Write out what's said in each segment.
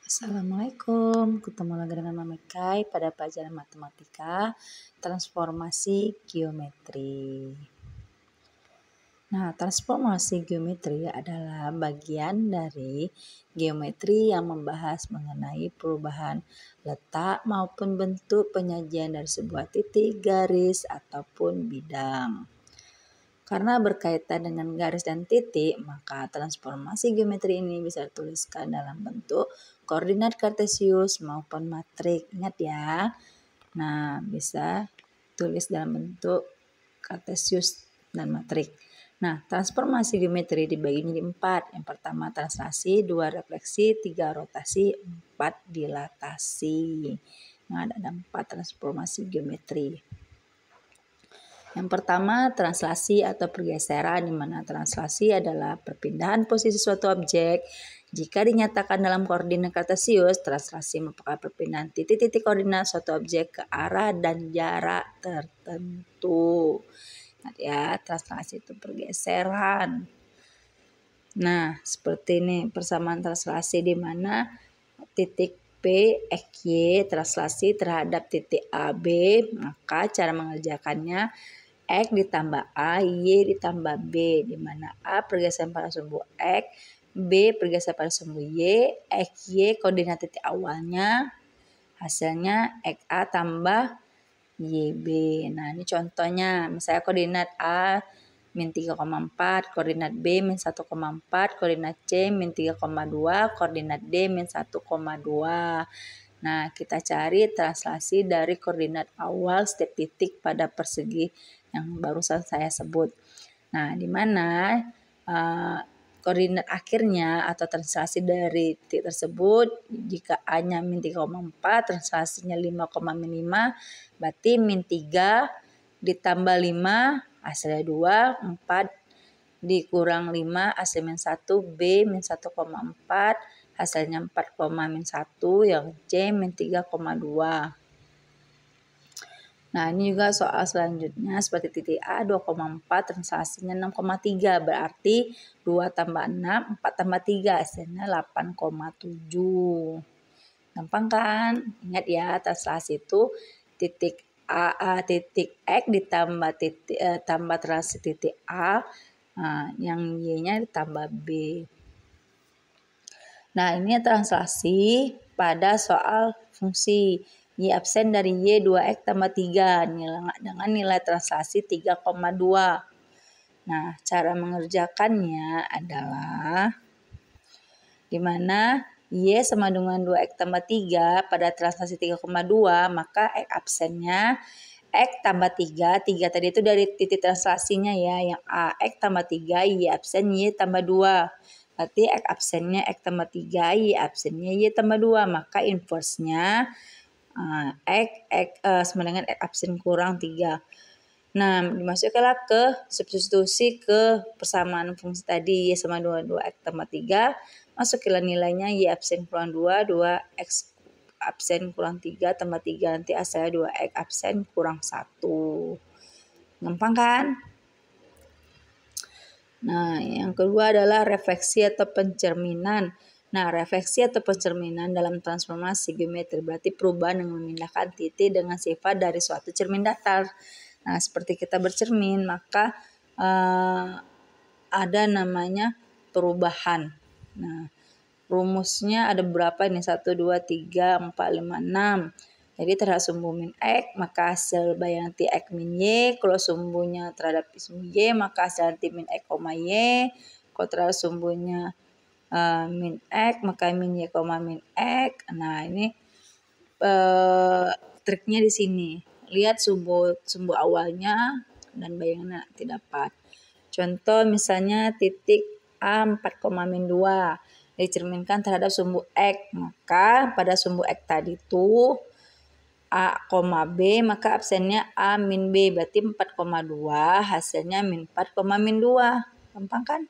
Assalamualaikum, ketemu lagi dengan Mami Kai pada pelajaran matematika transformasi geometri. Nah, transformasi geometri adalah bagian dari geometri yang membahas mengenai perubahan letak maupun bentuk penyajian dari sebuah titik, garis, ataupun bidang. Karena berkaitan dengan garis dan titik, maka transformasi geometri ini bisa dituliskan dalam bentuk koordinat kartesius maupun matrik. Ingat ya. Nah, bisa tulis dalam bentuk kartesius dan matrik. Nah, transformasi geometri dibagi menjadi 4. Yang pertama translasi, 2 refleksi, 3 rotasi, 4 dilatasi. Nah, ada 4 transformasi geometri. Yang pertama, translasi atau pergeseran, di mana translasi adalah perpindahan posisi suatu objek. Jika dinyatakan dalam koordinat kartesius, translasi merupakan perpindahan titik-titik koordinat suatu objek ke arah dan jarak tertentu. Nah, ya, translasi itu pergeseran. Nah, seperti ini persamaan translasi di mana titik P, X, Y translasi terhadap titik A, B, maka cara mengerjakannya X ditambah A, Y ditambah B, di mana A pergeseran pada sumbu X, B pergeseran pada sumbu Y, X, Y koordinat titik awalnya, hasilnya X A tambah YB. Nah, ini contohnya, misalnya koordinat A min 3,4, koordinat B min 1,4, koordinat C min 3,2, koordinat D min 1,2. Nah, kita cari translasi dari koordinat awal setiap titik pada persegi yang barusan saya sebut. Nah, di mana koordinat akhirnya atau translasi dari titik tersebut, jika A-nya min 3,4, translasinya 5,5, berarti min 3 ditambah 5, hasilnya 2, 4 dikurang 5, hasil min 1, B min 1,4, hasilnya 4, min 1, yang C min 3,2. Nah, ini juga soal selanjutnya seperti titik A 2,4 translasinya 6,3, berarti 2 tambah 6, 4 tambah 3 hasilnya 8,7. Gampang kan? Ingat ya, translasi itu titik A titik X ditambah tambah translasi titik A, yang Y-nya ditambah B. Nah, ini translasi pada soal fungsi Y absen dari Y 2X tambah 3 dengan nilai translasi 3,2. Nah, cara mengerjakannya adalah di mana Y sama dengan 2X tambah 3 pada translasi 3,2, maka X absennya X tambah 3 tadi itu dari titik translasinya ya, yang A, X tambah 3, Y absen, Y tambah 2. Berarti X absennya X tambah 3, Y absennya Y tambah 2, maka inverse-nya X sama dengan X absen kurang 3. Nah, dimasukkanlah ke substitusi ke persamaan fungsi tadi, Y sama 2X tambah 3, masukkanlah nilainya Y absen kurang 2, 2X absen kurang 3 tambah 3, nanti hasilnya 2X absen kurang 1. Gampang kan? Nah, yang kedua adalah refleksi atau pencerminan. Nah, refleksi atau pencerminan dalam transformasi geometri berarti perubahan yang memindahkan titik dengan sifat dari suatu cermin datar. Nah, seperti kita bercermin, maka ada namanya perubahan. Nah, rumusnya ada berapa ini? 1, 2, 3, 4, 5, 6. Jadi terhadap sumbu min X, maka hasil bayangan nanti X min Y. Kalau sumbunya terhadap sumbu Y, maka hasil nanti min X, Y. Kalau terhadap sumbunya min X, maka min Y, min X. Nah, ini triknya di sini. Lihat sumbu awalnya dan bayangannya nanti dapat. Contoh misalnya titik A 4, min 2 dicerminkan terhadap sumbu X, maka pada sumbu X tadi itu A, B, maka absennya A min B, berarti 4,2, hasilnya min 4, min 2. Gampang kan?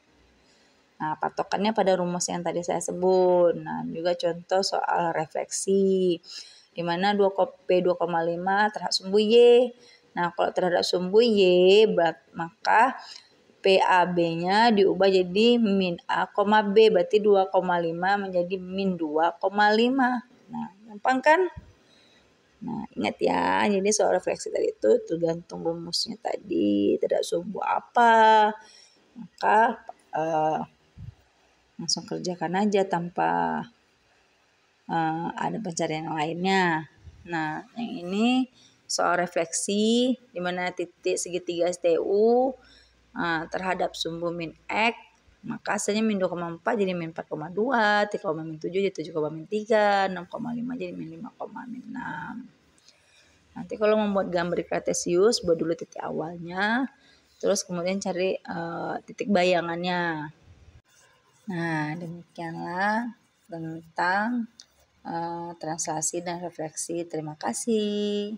Nah, patokannya pada rumus yang tadi saya sebut. Nah, juga contoh soal refleksi, di mana P 2,5 terhadap sumbu Y. Nah, kalau terhadap sumbu Y, maka PAB-nya diubah jadi min A, B, berarti 2,5 menjadi min 2,5. Nah, gampang kan? Nah, ingat ya, jadi soal refleksi tadi itu tergantung rumusnya tadi, tidak sumbu apa, maka langsung kerjakan aja tanpa ada pencarian yang lainnya. Nah, yang ini soal refleksi di mana titik segitiga STU terhadap sumbu min X, maka hasilnya min 2,4 jadi min 4,2, 3,7 jadi 7,3, 6,5 jadi min 5,6. Nanti kalau membuat gambar kartesius, buat dulu titik awalnya, terus kemudian cari titik bayangannya. Nah, demikianlah tentang translasi dan refleksi. Terima kasih.